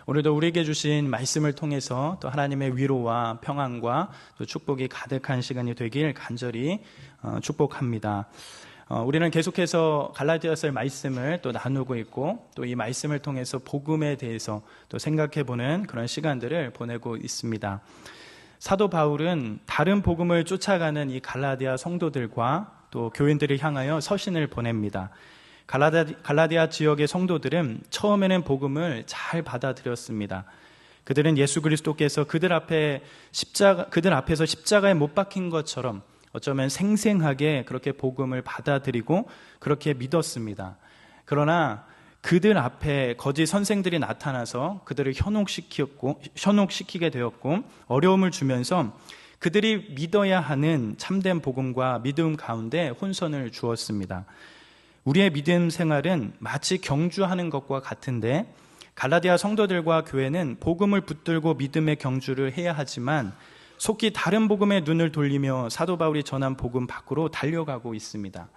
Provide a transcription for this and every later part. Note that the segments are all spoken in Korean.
오늘도 우리에게 주신 말씀을 통해서 또 하나님의 위로와 평안과 또 축복이 가득한 시간이 되길 간절히 축복합니다. 우리는 계속해서 갈라디아서의 말씀을 또 나누고 있고 또 이 말씀을 통해서 복음에 대해서 또 생각해보는 그런 시간들을 보내고 있습니다. 사도 바울은 다른 복음을 쫓아가는 이 갈라디아 성도들과 또 교인들을 향하여 서신을 보냅니다. 갈라디아 지역의 성도들은 처음에는 복음을 잘 받아들였습니다. 그들은 예수 그리스도께서 그들 앞에서 십자가에 못 박힌 것처럼 어쩌면 생생하게 그렇게 복음을 받아들이고 그렇게 믿었습니다. 그러나 그들 앞에 거짓 선생들이 나타나서 그들을 현혹시키게 되었고 어려움을 주면서 그들이 믿어야 하는 참된 복음과 믿음 가운데 혼선을 주었습니다. 우리의 믿음 생활은 마치 경주하는 것과 같은데 갈라디아 성도들과 교회는 복음을 붙들고 믿음의 경주를 해야 하지만 속히 다른 복음에 눈을 돌리며 사도 바울이 전한 복음 밖으로 달려가고 있습니다.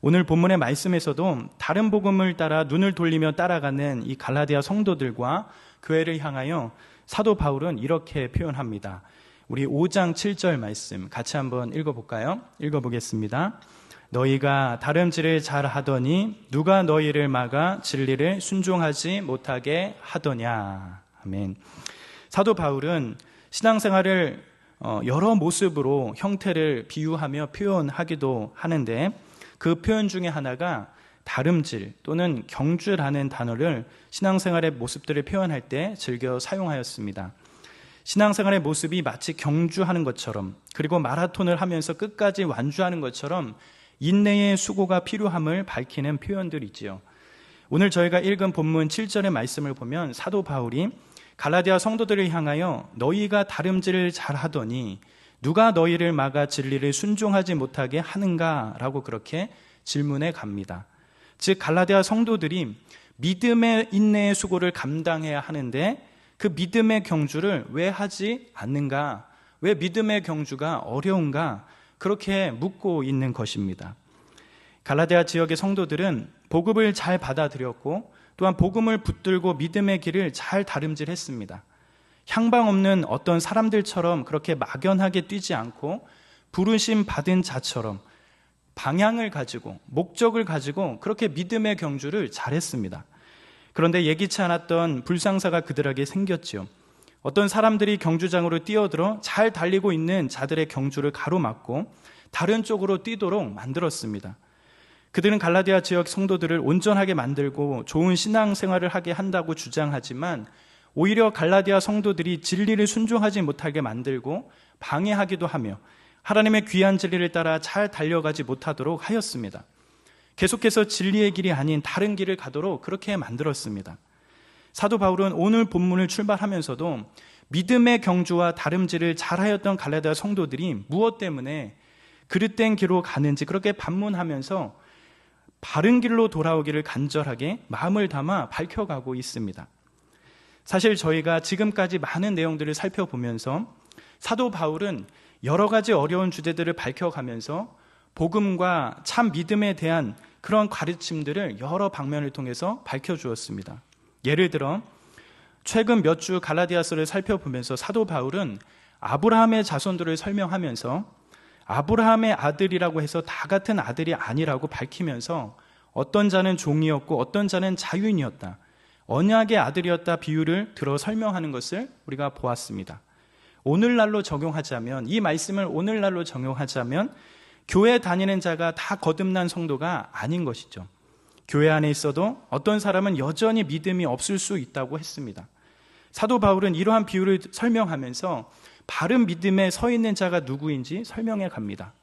오늘 본문의 말씀에서도 다른 복음을 따라 눈을 돌리며 따라가는 이 갈라디아 성도들과 교회를 향하여 사도 바울은 이렇게 표현합니다. 우리 5장 7절 말씀 같이 한번 읽어볼까요? 읽어보겠습니다. 너희가 다름질을 잘 하더니 누가 너희를 막아 진리를 순종하지 못하게 하더냐. 아멘. 사도 바울은 신앙생활을 여러 모습으로 형태를 비유하며 표현하기도 하는데 그 표현 중에 하나가 다름질 또는 경주라는 단어를 신앙생활의 모습들을 표현할 때 즐겨 사용하였습니다. 신앙생활의 모습이 마치 경주하는 것처럼 그리고 마라톤을 하면서 끝까지 완주하는 것처럼 인내의 수고가 필요함을 밝히는 표현들이지요. 오늘 저희가 읽은 본문 7절의 말씀을 보면 사도 바울이 갈라디아 성도들을 향하여 너희가 다름질을 잘하더니 누가 너희를 막아 진리를 순종하지 못하게 하는가? 라고 그렇게 질문해 갑니다. 즉 갈라디아 성도들이 믿음의 인내의 수고를 감당해야 하는데 그 믿음의 경주를 왜 하지 않는가? 왜 믿음의 경주가 어려운가? 그렇게 묻고 있는 것입니다. 갈라디아 지역의 성도들은 복음을 잘 받아들였고 또한 복음을 붙들고 믿음의 길을 잘 다름질했습니다. 향방 없는 어떤 사람들처럼 그렇게 막연하게 뛰지 않고 부르심 받은 자처럼 방향을 가지고 목적을 가지고 그렇게 믿음의 경주를 잘했습니다. 그런데 예기치 않았던 불상사가 그들에게 생겼지요. 어떤 사람들이 경주장으로 뛰어들어 잘 달리고 있는 자들의 경주를 가로막고 다른 쪽으로 뛰도록 만들었습니다. 그들은 갈라디아 지역 성도들을 온전하게 만들고 좋은 신앙생활을 하게 한다고 주장하지만 오히려 갈라디아 성도들이 진리를 순종하지 못하게 만들고 방해하기도 하며 하나님의 귀한 진리를 따라 잘 달려가지 못하도록 하였습니다. 계속해서 진리의 길이 아닌 다른 길을 가도록 그렇게 만들었습니다. 사도 바울은 오늘 본문을 출발하면서도 믿음의 경주와 다름질을 잘하였던 갈라디아 성도들이 무엇 때문에 그릇된 길로 가는지 그렇게 반문하면서 바른 길로 돌아오기를 간절하게 마음을 담아 밝혀가고 있습니다. 사실 저희가 지금까지 많은 내용들을 살펴보면서 사도 바울은 여러 가지 어려운 주제들을 밝혀가면서 복음과 참 믿음에 대한 그런 가르침들을 여러 방면을 통해서 밝혀주었습니다. 예를 들어 최근 몇 주 갈라디아서를 살펴보면서 사도 바울은 아브라함의 자손들을 설명하면서 아브라함의 아들이라고 해서 다 같은 아들이 아니라고 밝히면서 어떤 자는 종이었고 어떤 자는 자유인이었다, 언약의 아들이었다 비유를 들어 설명하는 것을 우리가 보았습니다. 오늘날로 적용하자면, 이 말씀을 오늘날로 적용하자면 교회 다니는 자가 다 거듭난 성도가 아닌 것이죠. 교회 안에 있어도 어떤 사람은 여전히 믿음이 없을 수 있다고 했습니다. 사도 바울은 이러한 비유를 설명하면서 바른 믿음에 서 있는 자가 누구인지 설명해 갑니다.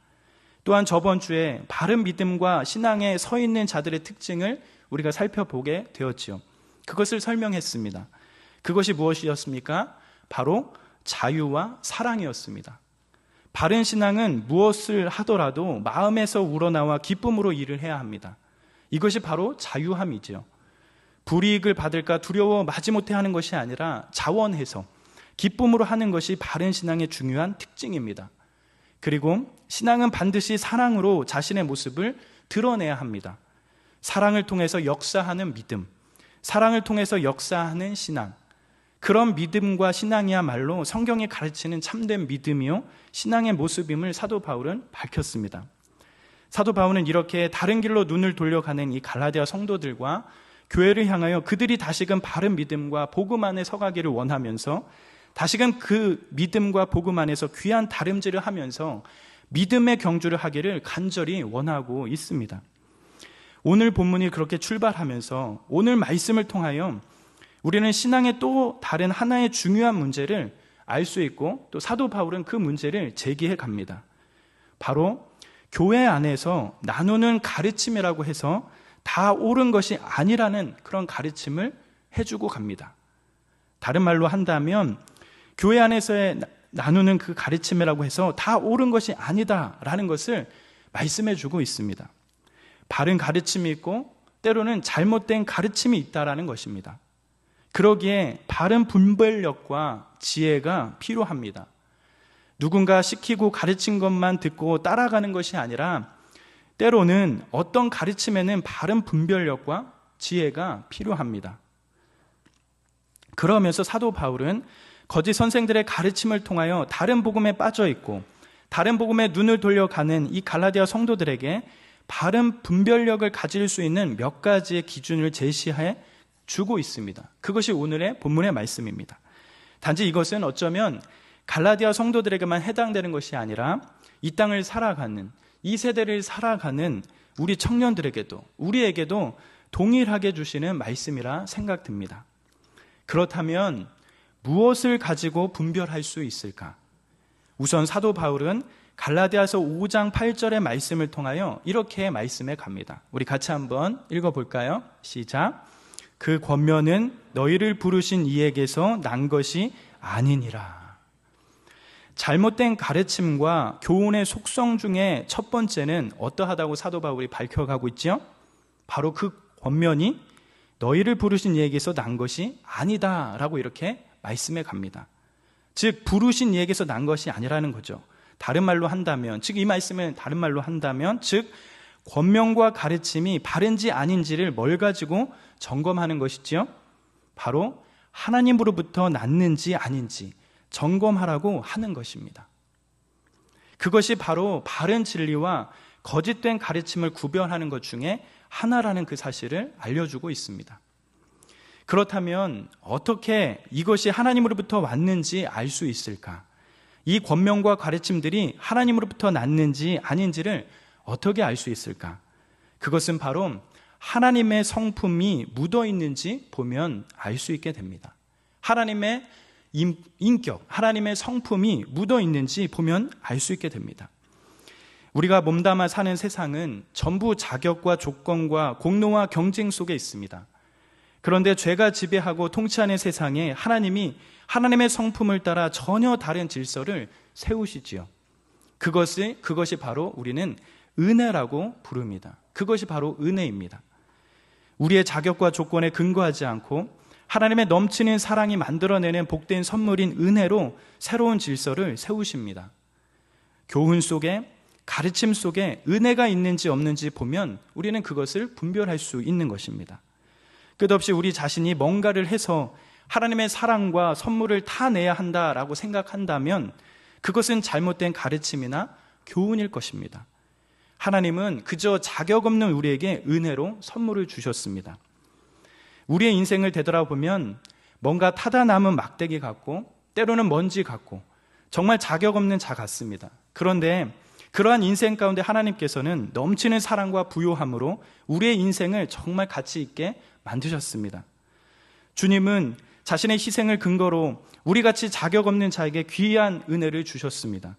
또한 저번 주에 바른 믿음과 신앙에 서 있는 자들의 특징을 우리가 살펴보게 되었지요. 그것을 설명했습니다. 그것이 무엇이었습니까? 바로 자유와 사랑이었습니다. 바른 신앙은 무엇을 하더라도 마음에서 우러나와 기쁨으로 일을 해야 합니다. 이것이 바로 자유함이죠. 불이익을 받을까 두려워 마지못해 하는 것이 아니라 자원해서 기쁨으로 하는 것이 바른 신앙의 중요한 특징입니다. 그리고 신앙은 반드시 사랑으로 자신의 모습을 드러내야 합니다. 사랑을 통해서 역사하는 믿음, 사랑을 통해서 역사하는 신앙, 그런 믿음과 신앙이야말로 성경이 가르치는 참된 믿음이요 신앙의 모습임을 사도 바울은 밝혔습니다. 사도 바울은 이렇게 다른 길로 눈을 돌려가는 이 갈라디아 성도들과 교회를 향하여 그들이 다시금 바른 믿음과 복음 안에 서가기를 원하면서 다시금 그 믿음과 복음 안에서 귀한 다름질을 하면서 믿음의 경주를 하기를 간절히 원하고 있습니다. 오늘 본문이 그렇게 출발하면서 오늘 말씀을 통하여 우리는 신앙의 또 다른 하나의 중요한 문제를 알 수 있고 또 사도 바울은 그 문제를 제기해 갑니다. 바로 교회 안에서 나누는 가르침이라고 해서 다 옳은 것이 아니라는 그런 가르침을 해주고 갑니다. 다른 말로 한다면 교회 안에서의 나누는 그 가르침이라고 해서 다 옳은 것이 아니다라는 것을 말씀해 주고 있습니다. 바른 가르침이 있고 때로는 잘못된 가르침이 있다라는 것입니다. 그러기에 바른 분별력과 지혜가 필요합니다. 누군가 시키고 가르친 것만 듣고 따라가는 것이 아니라 때로는 어떤 가르침에는 바른 분별력과 지혜가 필요합니다. 그러면서 사도 바울은 거짓 선생들의 가르침을 통하여 다른 복음에 빠져 있고 다른 복음에 눈을 돌려가는 이 갈라디아 성도들에게 바른 분별력을 가질 수 있는 몇 가지의 기준을 제시해 주고 있습니다. 그것이 오늘의 본문의 말씀입니다. 단지 이것은 어쩌면 갈라디아 성도들에게만 해당되는 것이 아니라 이 땅을 살아가는, 이 세대를 살아가는 우리 청년들에게도, 우리에게도 동일하게 주시는 말씀이라 생각됩니다. 그렇다면 무엇을 가지고 분별할 수 있을까? 우선 사도 바울은 갈라디아서 5장 8절의 말씀을 통하여 이렇게 말씀해 갑니다. 우리 같이 한번 읽어볼까요? 시작. 그 권면은 너희를 부르신 이에게서 난 것이 아니니라. 잘못된 가르침과 교훈의 속성 중에 첫 번째는 어떠하다고 사도 바울이 밝혀가고 있죠? 바로 그 권면이 너희를 부르신 이에게서 난 것이 아니다라고 이렇게 말씀해 갑니다. 즉 부르신 이에게서 난 것이 아니라는 거죠. 다른 말로 한다면, 즉 이 말씀은 다른 말로 한다면, 즉 권명과 가르침이 바른지 아닌지를 뭘 가지고 점검하는 것이지요? 바로 하나님으로부터 났는지 아닌지 점검하라고 하는 것입니다. 그것이 바로 바른 진리와 거짓된 가르침을 구별하는 것 중에 하나라는 그 사실을 알려주고 있습니다. 그렇다면 어떻게 이것이 하나님으로부터 왔는지 알 수 있을까? 이 권명과 가르침들이 하나님으로부터 났는지 아닌지를 어떻게 알 수 있을까? 그것은 바로 하나님의 성품이 묻어 있는지 보면 알 수 있게 됩니다. 하나님의 인격, 하나님의 성품이 묻어 있는지 보면 알 수 있게 됩니다. 우리가 몸담아 사는 세상은 전부 자격과 조건과 공로와 경쟁 속에 있습니다. 그런데 죄가 지배하고 통치하는 세상에 하나님이 하나님의 성품을 따라 전혀 다른 질서를 세우시지요. 그것이 바로 우리는 은혜라고 부릅니다. 그것이 바로 은혜입니다. 우리의 자격과 조건에 근거하지 않고 하나님의 넘치는 사랑이 만들어내는 복된 선물인 은혜로 새로운 질서를 세우십니다. 교훈 속에, 가르침 속에 은혜가 있는지 없는지 보면 우리는 그것을 분별할 수 있는 것입니다. 끝없이 우리 자신이 뭔가를 해서 하나님의 사랑과 선물을 타내야 한다라고 생각한다면 그것은 잘못된 가르침이나 교훈일 것입니다. 하나님은 그저 자격 없는 우리에게 은혜로 선물을 주셨습니다. 우리의 인생을 되돌아보면 뭔가 타다 남은 막대기 같고 때로는 먼지 같고 정말 자격 없는 자 같습니다. 그런데 그러한 인생 가운데 하나님께서는 넘치는 사랑과 부요함으로 우리의 인생을 정말 가치 있게 만드셨습니다. 주님은 자신의 희생을 근거로 우리같이 자격 없는 자에게 귀한 은혜를 주셨습니다.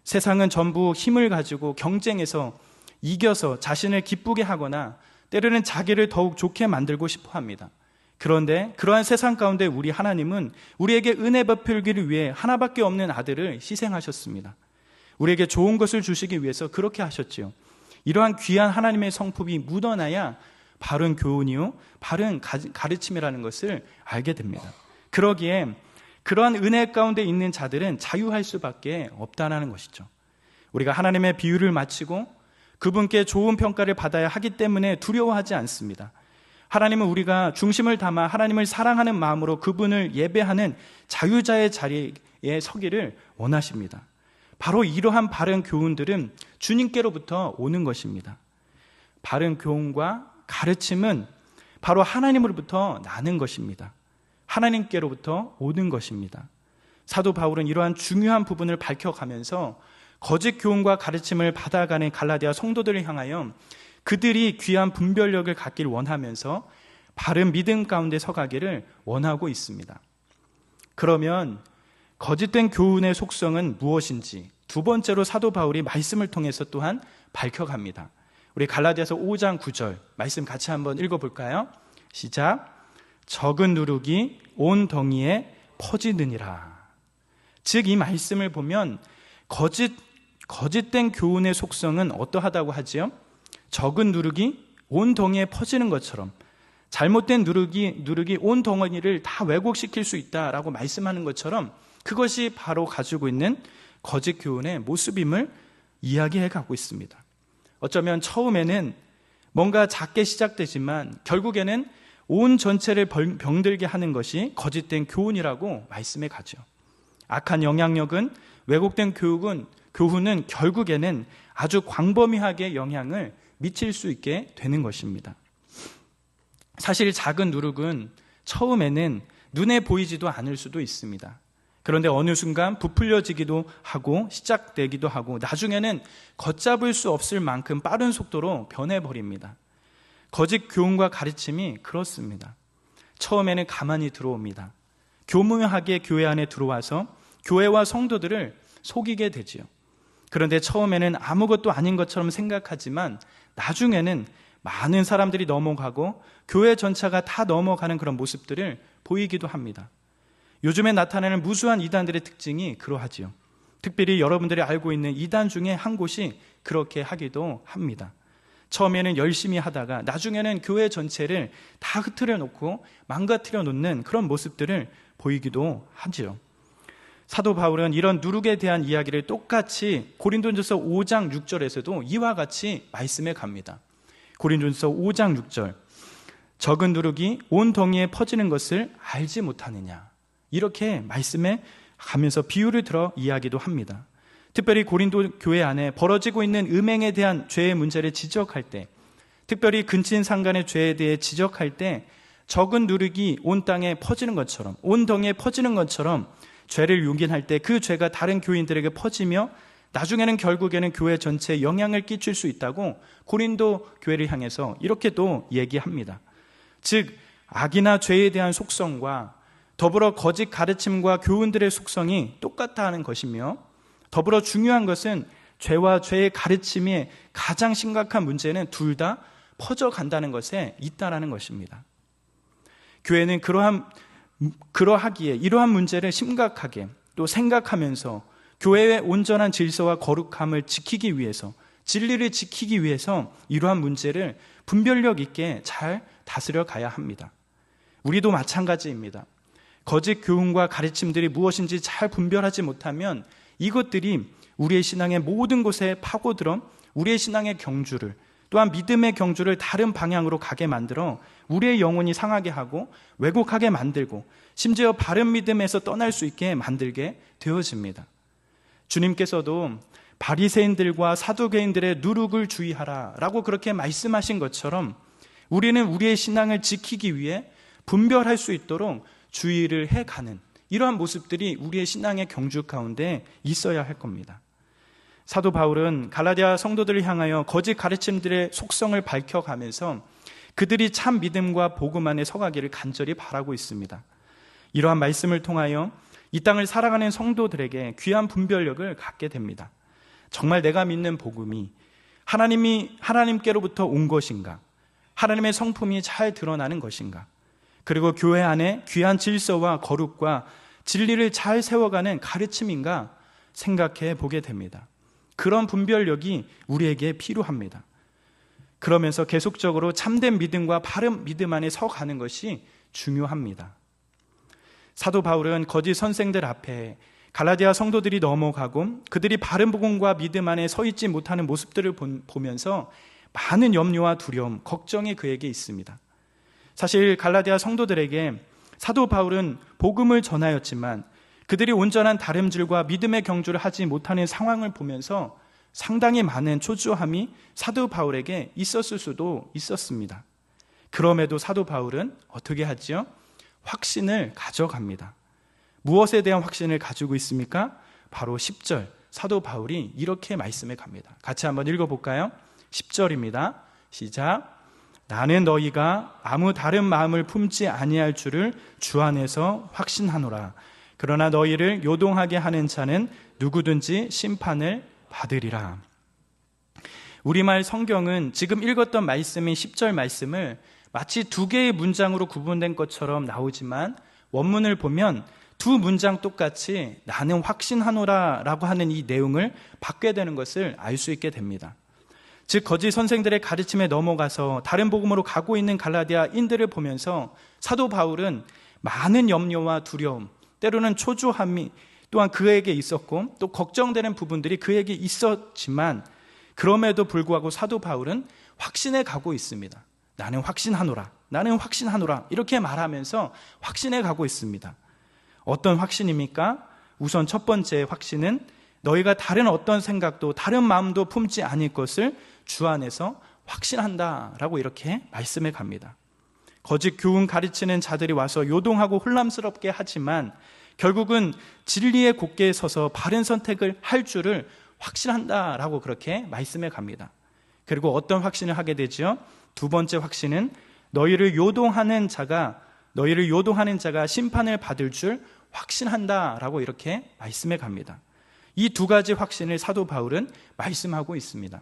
세상은 전부 힘을 가지고 경쟁해서 이겨서 자신을 기쁘게 하거나 때로는 자기를 더욱 좋게 만들고 싶어 합니다. 그런데 그러한 세상 가운데 우리 하나님은 우리에게 은혜 베풀기를 위해 하나밖에 없는 아들을 희생하셨습니다. 우리에게 좋은 것을 주시기 위해서 그렇게 하셨지요. 이러한 귀한 하나님의 성품이 묻어나야 바른 교훈이요, 바른 가르침이라는 것을 알게 됩니다. 그러기에 그러한 은혜 가운데 있는 자들은 자유할 수밖에 없다는 것이죠. 우리가 하나님의 비유를 마치고 그분께 좋은 평가를 받아야 하기 때문에 두려워하지 않습니다. 하나님은 우리가 중심을 담아 하나님을 사랑하는 마음으로 그분을 예배하는 자유자의 자리에 서기를 원하십니다. 바로 이러한 바른 교훈들은 주님께로부터 오는 것입니다. 바른 교훈과 가르침은 바로 하나님으로부터 나는 것입니다. 하나님께로부터 오는 것입니다. 사도 바울은 이러한 중요한 부분을 밝혀가면서 거짓 교훈과 가르침을 받아가는 갈라디아 성도들을 향하여 그들이 귀한 분별력을 갖길 원하면서 바른 믿음 가운데 서가기를 원하고 있습니다. 그러면 거짓된 교훈의 속성은 무엇인지 두 번째로 사도 바울이 말씀을 통해서 또한 밝혀갑니다. 우리 갈라디아서 5장 9절 말씀 같이 한번 읽어볼까요? 시작. 적은 누룩이 온 덩이에 퍼지느니라. 즉 이 말씀을 보면 거짓된 교훈의 속성은 어떠하다고 하지요? 적은 누룩이 온 덩이에 퍼지는 것처럼 잘못된 누룩이 온 덩어리를 다 왜곡시킬 수 있다라고 말씀하는 것처럼 그것이 바로 가지고 있는 거짓 교훈의 모습임을 이야기해 가고 있습니다. 어쩌면 처음에는 뭔가 작게 시작되지만 결국에는 온 전체를 병들게 하는 것이 거짓된 교훈이라고 말씀해 가죠. 악한 영향력은 왜곡된 교훈은 결국에는 아주 광범위하게 영향을 미칠 수 있게 되는 것입니다. 사실 작은 누룩은 처음에는 눈에 보이지도 않을 수도 있습니다. 그런데 어느 순간 부풀려지기도 하고 시작되기도 하고 나중에는 걷잡을 수 없을 만큼 빠른 속도로 변해버립니다. 거짓 교훈과 가르침이 그렇습니다. 처음에는 가만히 들어옵니다. 교묘하게 교회 안에 들어와서 교회와 성도들을 속이게 되지요. 그런데 처음에는 아무것도 아닌 것처럼 생각하지만 나중에는 많은 사람들이 넘어가고 교회 전체가 다 넘어가는 그런 모습들을 보이기도 합니다. 요즘에 나타나는 무수한 이단들의 특징이 그러하지요. 특별히 여러분들이 알고 있는 이단 중에 한 곳이 그렇게 하기도 합니다. 처음에는 열심히 하다가 나중에는 교회 전체를 다 흐트려 놓고 망가뜨려 놓는 그런 모습들을 보이기도 하지요. 사도 바울은 이런 누룩에 대한 이야기를 똑같이 고린도전서 5장 6절에서도 이와 같이 말씀해 갑니다. 고린도전서 5장 6절 적은 누룩이 온 덩이에 퍼지는 것을 알지 못하느냐, 이렇게 말씀해 가면서 비유를 들어 이야기도 합니다. 특별히 고린도 교회 안에 벌어지고 있는 음행에 대한 죄의 문제를 지적할 때, 특별히 근친상간의 죄에 대해 지적할 때 적은 누룩이 온 땅에 퍼지는 것처럼, 온 덩이에 퍼지는 것처럼 죄를 용인할 때 그 죄가 다른 교인들에게 퍼지며 나중에는 결국에는 교회 전체에 영향을 끼칠 수 있다고 고린도 교회를 향해서 이렇게 또 얘기합니다. 즉 악이나 죄에 대한 속성과 더불어 거짓 가르침과 교훈들의 속성이 똑같다 하는 것이며, 더불어 중요한 것은 죄와 죄의 가르침이 가장 심각한 문제는 둘 다 퍼져간다는 것에 있다라는 것입니다. 교회는 그러하기에 이러한 문제를 심각하게 또 생각하면서 교회의 온전한 질서와 거룩함을 지키기 위해서, 진리를 지키기 위해서 이러한 문제를 분별력 있게 잘 다스려 가야 합니다. 우리도 마찬가지입니다. 거짓 교훈과 가르침들이 무엇인지 잘 분별하지 못하면 이것들이 우리의 신앙의 모든 곳에 파고들어 우리의 신앙의 경주를, 또한 믿음의 경주를 다른 방향으로 가게 만들어 우리의 영혼이 상하게 하고 왜곡하게 만들고 심지어 바른 믿음에서 떠날 수 있게 만들게 되어집니다. 주님께서도 바리새인들과 사두개인들의 누룩을 주의하라 라고 그렇게 말씀하신 것처럼 우리는 우리의 신앙을 지키기 위해 분별할 수 있도록 주의를 해가는 이러한 모습들이 우리의 신앙의 경주 가운데 있어야 할 겁니다. 사도 바울은 갈라디아 성도들을 향하여 거짓 가르침들의 속성을 밝혀가면서 그들이 참 믿음과 복음 안에 서가기를 간절히 바라고 있습니다. 이러한 말씀을 통하여 이 땅을 살아가는 성도들에게 귀한 분별력을 갖게 됩니다. 정말 내가 믿는 복음이 하나님께로부터 온 것인가? 하나님의 성품이 잘 드러나는 것인가? 그리고 교회 안에 귀한 질서와 거룩과 진리를 잘 세워가는 가르침인가 생각해 보게 됩니다. 그런 분별력이 우리에게 필요합니다. 그러면서 계속적으로 참된 믿음과 바른 믿음 안에 서가는 것이 중요합니다. 사도 바울은 거짓 선생들 앞에 갈라디아 성도들이 넘어가고 그들이 바른 복음과 믿음 안에 서 있지 못하는 모습들을 보면서 많은 염려와 두려움, 걱정이 그에게 있습니다. 사실 갈라디아 성도들에게 사도 바울은 복음을 전하였지만 그들이 온전한 다름질과 믿음의 경주를 하지 못하는 상황을 보면서 상당히 많은 초조함이 사도 바울에게 있었을 수도 있었습니다. 그럼에도 사도 바울은 어떻게 하지요? 확신을 가져갑니다. 무엇에 대한 확신을 가지고 있습니까? 바로 10절 사도 바울이 이렇게 말씀해 갑니다. 같이 한번 읽어볼까요? 10절입니다. 시작. 나는 너희가 아무 다른 마음을 품지 아니할 줄을 주 안에서 확신하노라. 그러나 너희를 요동하게 하는 자는 누구든지 심판을 받으리라. 우리말 성경은 지금 읽었던 말씀인 10절 말씀을 마치 두 개의 문장으로 구분된 것처럼 나오지만 원문을 보면 두 문장 똑같이 나는 확신하노라 라고 하는 이 내용을 받게 되는 것을 알 수 있게 됩니다. 즉 거짓 선생들의 가르침에 넘어가서 다른 복음으로 가고 있는 갈라디아인들을 보면서 사도 바울은 많은 염려와 두려움, 때로는 초조함이 또한 그에게 있었고 또 걱정되는 부분들이 그에게 있었지만 그럼에도 불구하고 사도 바울은 확신해 가고 있습니다. 나는 확신하노라, 나는 확신하노라 이렇게 말하면서 확신해 가고 있습니다. 어떤 확신입니까? 우선 첫 번째 확신은 너희가 다른 어떤 생각도 다른 마음도 품지 않을 것을 주 안에서 확신한다라고 이렇게 말씀해 갑니다. 거짓 교훈 가르치는 자들이 와서 요동하고 혼란스럽게 하지만 결국은 진리에 곧게 서서 바른 선택을 할 줄을 확신한다라고 그렇게 말씀해 갑니다. 그리고 어떤 확신을 하게 되죠? 두 번째 확신은 너희를 요동하는 자가 심판을 받을 줄 확신한다라고 이렇게 말씀해 갑니다. 이 두 가지 확신을 사도 바울은 말씀하고 있습니다.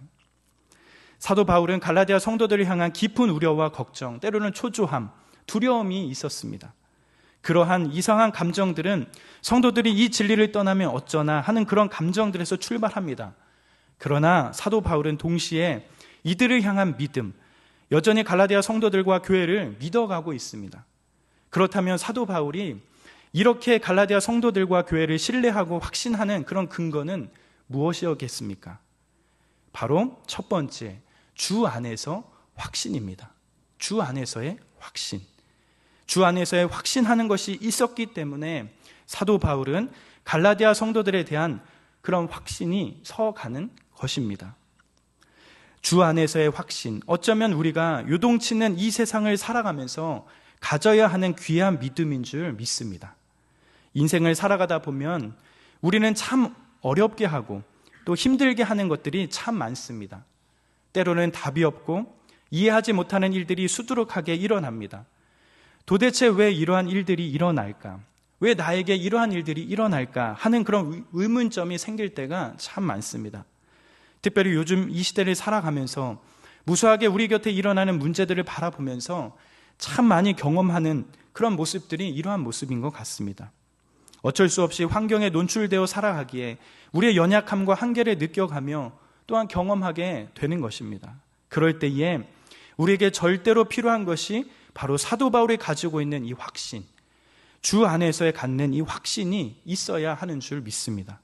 사도 바울은 갈라디아 성도들을 향한 깊은 우려와 걱정, 때로는 초조함, 두려움이 있었습니다. 그러한 이상한 감정들은 성도들이 이 진리를 떠나면 어쩌나 하는 그런 감정들에서 출발합니다. 그러나 사도 바울은 동시에 이들을 향한 믿음, 여전히 갈라디아 성도들과 교회를 믿어가고 있습니다. 그렇다면 사도 바울이 이렇게 갈라디아 성도들과 교회를 신뢰하고 확신하는 그런 근거는 무엇이었겠습니까? 바로 첫 번째, 주 안에서 확신입니다. 주 안에서의 확신. 주 안에서의 확신하는 것이 있었기 때문에 사도 바울은 갈라디아 성도들에 대한 그런 확신이 서가는 것입니다. 주 안에서의 확신, 어쩌면 우리가 요동치는 이 세상을 살아가면서 가져야 하는 귀한 믿음인 줄 믿습니다. 인생을 살아가다 보면 우리는 참 어렵게 하고 또 힘들게 하는 것들이 참 많습니다. 때로는 답이 없고 이해하지 못하는 일들이 수두룩하게 일어납니다. 도대체 왜 이러한 일들이 일어날까? 왜 나에게 이러한 일들이 일어날까? 하는 그런 의문점이 생길 때가 참 많습니다. 특별히 요즘 이 시대를 살아가면서 무수하게 우리 곁에 일어나는 문제들을 바라보면서 참 많이 경험하는 그런 모습들이 이러한 모습인 것 같습니다. 어쩔 수 없이 환경에 노출되어 살아가기에 우리의 연약함과 한계를 느껴가며 또한 경험하게 되는 것입니다. 그럴 때에 우리에게 절대로 필요한 것이 바로 사도 바울이 가지고 있는 이 확신, 주 안에서의 갖는 이 확신이 있어야 하는 줄 믿습니다.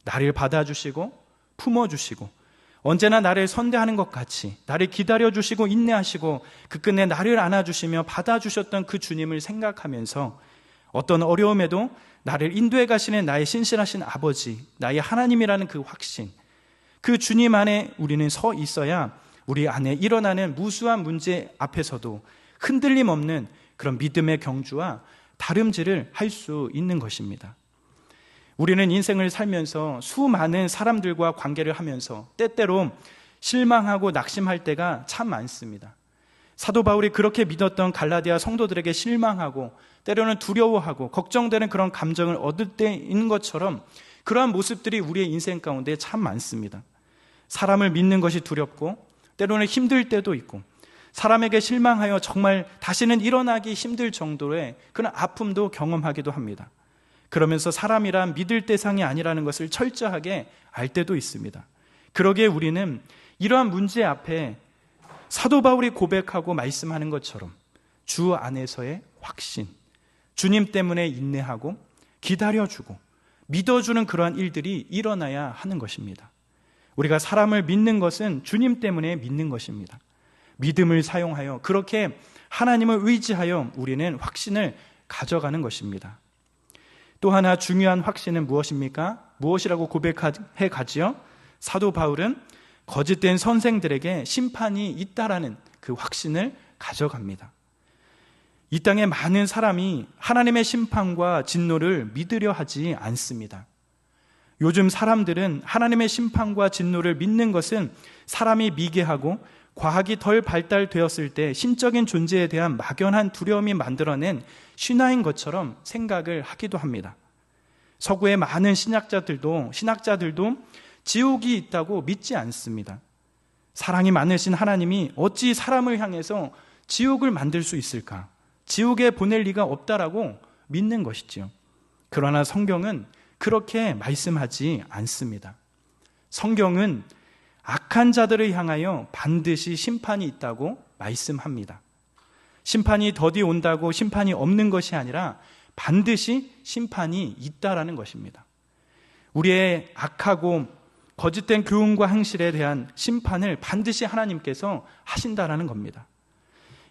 나를 받아주시고 품어주시고 언제나 나를 선대하는 것 같이 나를 기다려주시고 인내하시고 그 끝에 나를 안아주시며 받아주셨던 그 주님을 생각하면서 어떤 어려움에도 나를 인도해 가시는 나의 신실하신 아버지, 나의 하나님이라는 그 확신, 그 주님 안에 우리는 서 있어야 우리 안에 일어나는 무수한 문제 앞에서도 흔들림 없는 그런 믿음의 경주와 다름질을 할 수 있는 것입니다. 우리는 인생을 살면서 수많은 사람들과 관계를 하면서 때때로 실망하고 낙심할 때가 참 많습니다. 사도 바울이 그렇게 믿었던 갈라디아 성도들에게 실망하고 때로는 두려워하고 걱정되는 그런 감정을 얻을 때인 것처럼 그러한 모습들이 우리의 인생 가운데 참 많습니다. 사람을 믿는 것이 두렵고 때로는 힘들 때도 있고 사람에게 실망하여 정말 다시는 일어나기 힘들 정도의 그런 아픔도 경험하기도 합니다. 그러면서 사람이란 믿을 대상이 아니라는 것을 철저하게 알 때도 있습니다. 그러기에 우리는 이러한 문제 앞에 사도 바울이 고백하고 말씀하는 것처럼 주 안에서의 확신, 주님 때문에 인내하고 기다려주고 믿어주는 그러한 일들이 일어나야 하는 것입니다. 우리가 사람을 믿는 것은 주님 때문에 믿는 것입니다. 믿음을 사용하여 그렇게 하나님을 의지하여 우리는 확신을 가져가는 것입니다. 또 하나 중요한 확신은 무엇입니까? 무엇이라고 고백해 가지요? 사도 바울은 거짓된 선생들에게 심판이 있다라는 그 확신을 가져갑니다. 이 땅에 많은 사람이 하나님의 심판과 진노를 믿으려 하지 않습니다. 요즘 사람들은 하나님의 심판과 진노를 믿는 것은 사람이 미개하고 과학이 덜 발달되었을 때 신적인 존재에 대한 막연한 두려움이 만들어낸 신화인 것처럼 생각을 하기도 합니다. 서구의 많은 신학자들도 지옥이 있다고 믿지 않습니다. 사랑이 많으신 하나님이 어찌 사람을 향해서 지옥을 만들 수 있을까? 지옥에 보낼 리가 없다라고 믿는 것이지요. 그러나 성경은 그렇게 말씀하지 않습니다. 성경은 악한 자들을 향하여 반드시 심판이 있다고 말씀합니다. 심판이 더디 온다고 심판이 없는 것이 아니라 반드시 심판이 있다라는 것입니다. 우리의 악하고 거짓된 교훈과 행실에 대한 심판을 반드시 하나님께서 하신다라는 겁니다.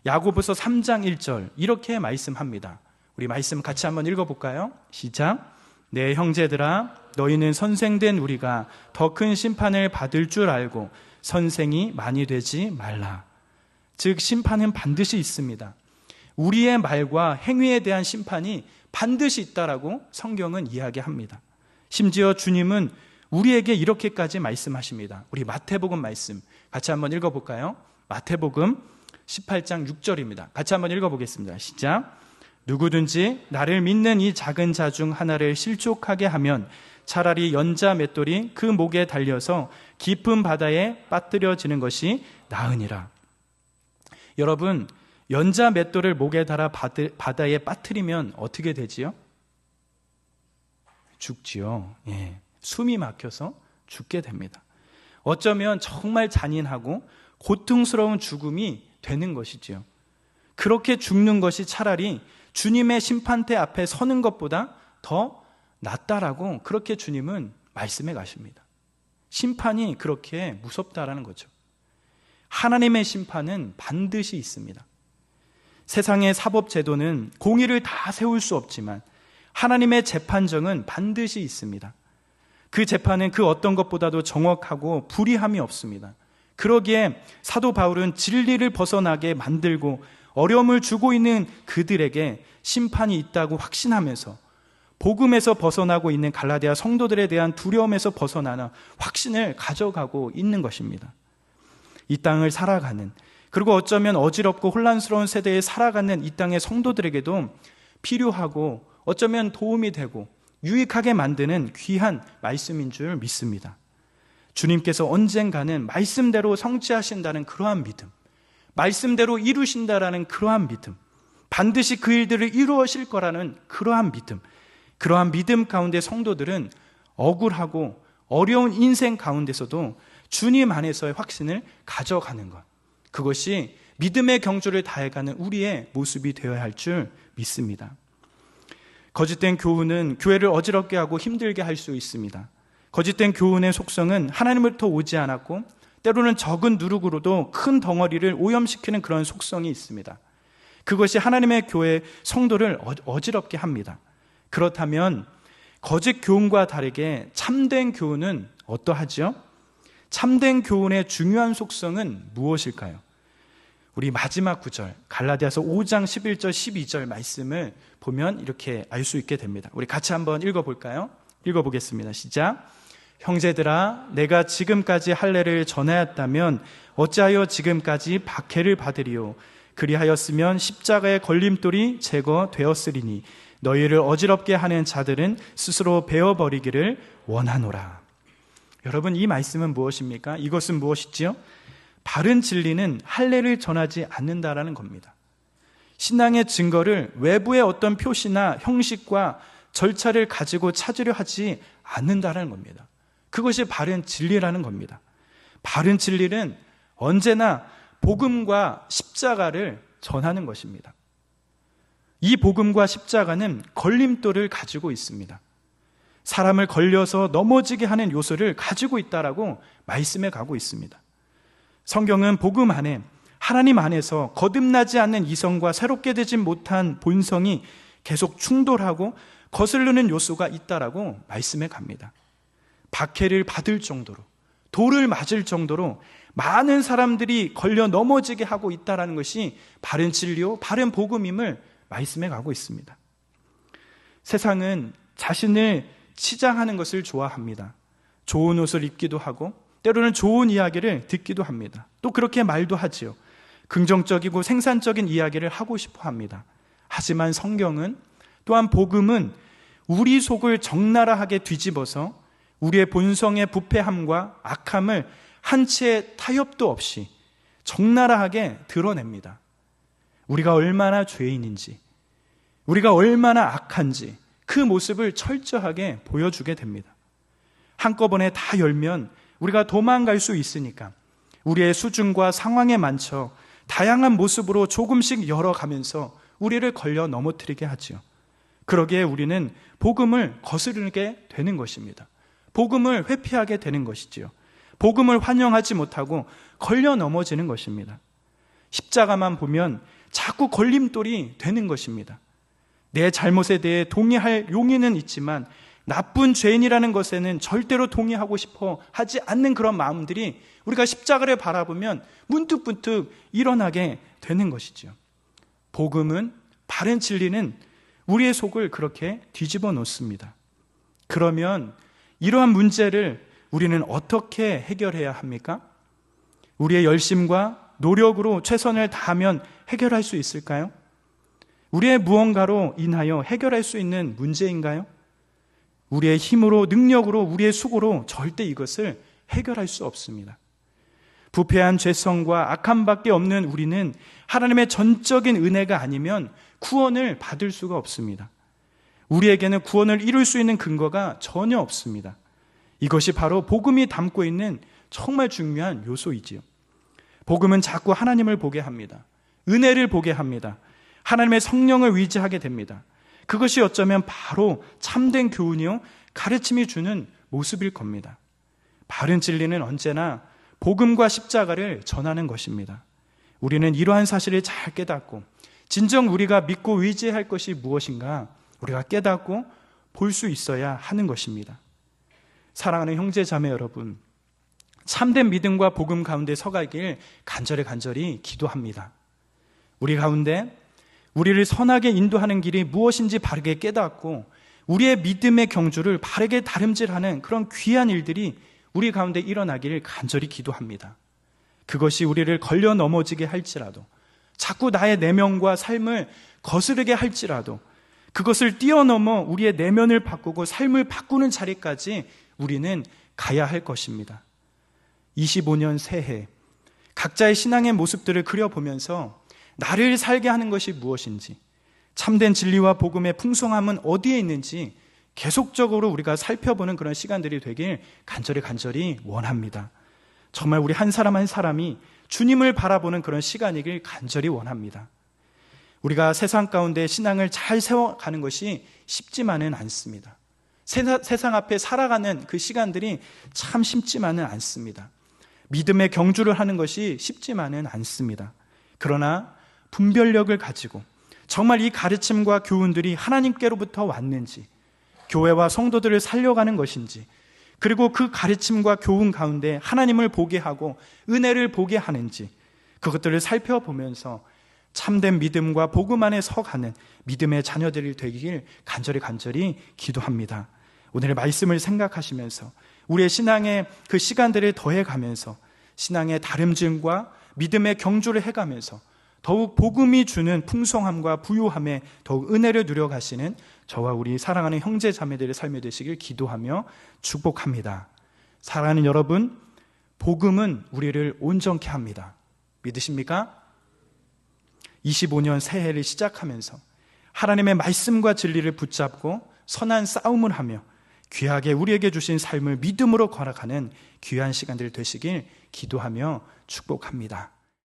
야고보서 3장 1절 이렇게 말씀합니다. 우리 말씀 같이 한번 읽어볼까요? 시작. 내 형제들아 너희는 선생된 우리가 더 큰 심판을 받을 줄 알고 선생이 많이 되지 말라. 즉 심판은 반드시 있습니다. 우리의 말과 행위에 대한 심판이 반드시 있다라고 성경은 이야기합니다. 심지어 주님은 우리에게 이렇게까지 말씀하십니다. 우리 마태복음 말씀 같이 한번 읽어볼까요? 마태복음 18장 6절입니다. 같이 한번 읽어보겠습니다. 시작. 누구든지 나를 믿는 이 작은 자 중 하나를 실족하게 하면 차라리 연자 맷돌이 그 목에 달려서 깊은 바다에 빠뜨려지는 것이 나으니라. 여러분, 연자 맷돌을 목에 달아 바다에 빠뜨리면 어떻게 되지요? 죽지요. 예, 숨이 막혀서 죽게 됩니다. 어쩌면 정말 잔인하고 고통스러운 죽음이 되는 것이지요. 그렇게 죽는 것이 차라리 주님의 심판대 앞에 서는 것보다 더 낫다라고 그렇게 주님은 말씀해 가십니다. 심판이 그렇게 무섭다라는 거죠. 하나님의 심판은 반드시 있습니다. 세상의 사법제도는 공의를 다 세울 수 없지만 하나님의 재판정은 반드시 있습니다. 그 재판은 그 어떤 것보다도 정확하고 불의함이 없습니다. 그러기에 사도 바울은 진리를 벗어나게 만들고 어려움을 주고 있는 그들에게 심판이 있다고 확신하면서 복음에서 벗어나고 있는 갈라디아 성도들에 대한 두려움에서 벗어나는 확신을 가져가고 있는 것입니다. 이 땅을 살아가는, 그리고 어쩌면 어지럽고 혼란스러운 세대에 살아가는 이 땅의 성도들에게도 필요하고 어쩌면 도움이 되고 유익하게 만드는 귀한 말씀인 줄 믿습니다. 주님께서 언젠가는 말씀대로 성취하신다는 그러한 믿음, 말씀대로 이루신다라는 그러한 믿음, 반드시 그 일들을 이루어질 거라는 그러한 믿음 가운데 성도들은 억울하고 어려운 인생 가운데서도 주님 안에서의 확신을 가져가는 것, 그것이 믿음의 경주를 다해가는 우리의 모습이 되어야 할 줄 믿습니다. 거짓된 교훈은 교회를 어지럽게 하고 힘들게 할 수 있습니다. 거짓된 교훈의 속성은 하나님으로부터 오지 않았고 때로는 적은 누룩으로도 큰 덩어리를 오염시키는 그런 속성이 있습니다. 그것이 하나님의 교회 성도를 어지럽게 합니다. 그렇다면 거짓 교훈과 다르게 참된 교훈은 어떠하죠? 참된 교훈의 중요한 속성은 무엇일까요? 우리 마지막 구절 갈라디아서 5장 11절 12절 말씀을 보면 이렇게 알 수 있게 됩니다. 우리 같이 한번 읽어볼까요? 읽어보겠습니다. 시작. 형제들아 내가 지금까지 할례를 전하였다면 어찌하여 지금까지 박해를 받으리요? 그리하였으면 십자가의 걸림돌이 제거되었으리니 너희를 어지럽게 하는 자들은 스스로 베어버리기를 원하노라. 여러분, 이 말씀은 무엇입니까? 이것은 무엇이지요? 바른 진리는 할례를 전하지 않는다라는 겁니다. 신앙의 증거를 외부의 어떤 표시나 형식과 절차를 가지고 찾으려 하지 않는다라는 겁니다. 그것이 바른 진리라는 겁니다. 바른 진리는 언제나 복음과 십자가를 전하는 것입니다. 이 복음과 십자가는 걸림돌을 가지고 있습니다. 사람을 걸려서 넘어지게 하는 요소를 가지고 있다라고 말씀해 가고 있습니다. 성경은 복음 안에 하나님 안에서 거듭나지 않는 이성과 새롭게 되지 못한 본성이 계속 충돌하고 거스르는 요소가 있다라고 말씀해 갑니다. 박해를 받을 정도로, 돌을 맞을 정도로 많은 사람들이 걸려 넘어지게 하고 있다는 것이 바른 진리요, 바른 복음임을 말씀해 가고 있습니다. 세상은 자신을 치장하는 것을 좋아합니다. 좋은 옷을 입기도 하고 때로는 좋은 이야기를 듣기도 합니다. 또 그렇게 말도 하지요. 긍정적이고 생산적인 이야기를 하고 싶어 합니다. 하지만 성경은, 또한 복음은 우리 속을 적나라하게 뒤집어서 우리의 본성의 부패함과 악함을 한 채의 타협도 없이 적나라하게 드러냅니다. 우리가 얼마나 죄인인지, 우리가 얼마나 악한지 그 모습을 철저하게 보여주게 됩니다. 한꺼번에 다 열면 우리가 도망갈 수 있으니까 우리의 수준과 상황에 맞춰 다양한 모습으로 조금씩 열어가면서 우리를 걸려 넘어뜨리게 하지요. 그러기에 우리는 복음을 거스르게 되는 것입니다. 복음을 회피하게 되는 것이지요. 복음을 환영하지 못하고 걸려 넘어지는 것입니다. 십자가만 보면 자꾸 걸림돌이 되는 것입니다. 내 잘못에 대해 동의할 용의는 있지만 나쁜 죄인이라는 것에는 절대로 동의하고 싶어 하지 않는 그런 마음들이 우리가 십자가를 바라보면 문득문득 일어나게 되는 것이죠. 복음은, 바른 진리는 우리의 속을 그렇게 뒤집어 놓습니다. 그러면 이러한 문제를 우리는 어떻게 해결해야 합니까? 우리의 열심과 노력으로 최선을 다하면 해결할 수 있을까요? 우리의 무언가로 인하여 해결할 수 있는 문제인가요? 우리의 힘으로, 능력으로, 우리의 수고로 절대 이것을 해결할 수 없습니다. 부패한 죄성과 악함밖에 없는 우리는 하나님의 전적인 은혜가 아니면 구원을 받을 수가 없습니다. 우리에게는 구원을 이룰 수 있는 근거가 전혀 없습니다. 이것이 바로 복음이 담고 있는 정말 중요한 요소이지요. 복음은 자꾸 하나님을 보게 합니다. 은혜를 보게 합니다. 하나님의 성령을 의지하게 됩니다. 그것이 어쩌면 바로 참된 교훈이요, 가르침이 주는 모습일 겁니다. 바른 진리는 언제나 복음과 십자가를 전하는 것입니다. 우리는 이러한 사실을 잘 깨닫고 진정 우리가 믿고 의지할 것이 무엇인가 우리가 깨닫고 볼 수 있어야 하는 것입니다. 사랑하는 형제 자매 여러분, 참된 믿음과 복음 가운데 서가길 간절히 기도합니다. 우리 가운데 우리를 선하게 인도하는 길이 무엇인지 바르게 깨닫고 우리의 믿음의 경주를 바르게 다름질하는 그런 귀한 일들이 우리 가운데 일어나기를 간절히 기도합니다. 그것이 우리를 걸려 넘어지게 할지라도, 자꾸 나의 내면과 삶을 거스르게 할지라도 그것을 뛰어넘어 우리의 내면을 바꾸고 삶을 바꾸는 자리까지 우리는 가야 할 것입니다. 25년 새해 각자의 신앙의 모습들을 그려보면서 나를 살게 하는 것이 무엇인지, 참된 진리와 복음의 풍성함은 어디에 있는지 계속적으로 우리가 살펴보는 그런 시간들이 되길 간절히 원합니다. 정말 우리 한 사람 한 사람이 주님을 바라보는 그런 시간이길 간절히 원합니다. 우리가 세상 가운데 신앙을 잘 세워가는 것이 쉽지만은 않습니다. 세상 앞에 살아가는 그 시간들이 참 쉽지만은 않습니다. 믿음의 경주를 하는 것이 쉽지만은 않습니다. 그러나 분별력을 가지고 정말 이 가르침과 교훈들이 하나님께로부터 왔는지, 교회와 성도들을 살려가는 것인지, 그리고 그 가르침과 교훈 가운데 하나님을 보게 하고 은혜를 보게 하는지 그것들을 살펴보면서 참된 믿음과 복음 안에 서가는 믿음의 자녀들이 되길 간절히 기도합니다. 오늘의 말씀을 생각하시면서 우리의 신앙의 그 시간들을 더해가면서 신앙의 다름질과 믿음의 경주를 해가면서 더욱 복음이 주는 풍성함과 부요함에 더욱 은혜를 누려가시는 저와 우리 사랑하는 형제 자매들의 삶이 되시길 기도하며 축복합니다. 사랑하는 여러분, 복음은 우리를 온전케 합니다. 믿으십니까? 25년 새해를 시작하면서 하나님의 말씀과 진리를 붙잡고 선한 싸움을 하며 귀하게 우리에게 주신 삶을 믿음으로 걸어가는 귀한 시간들 되시길 기도하며 축복합니다.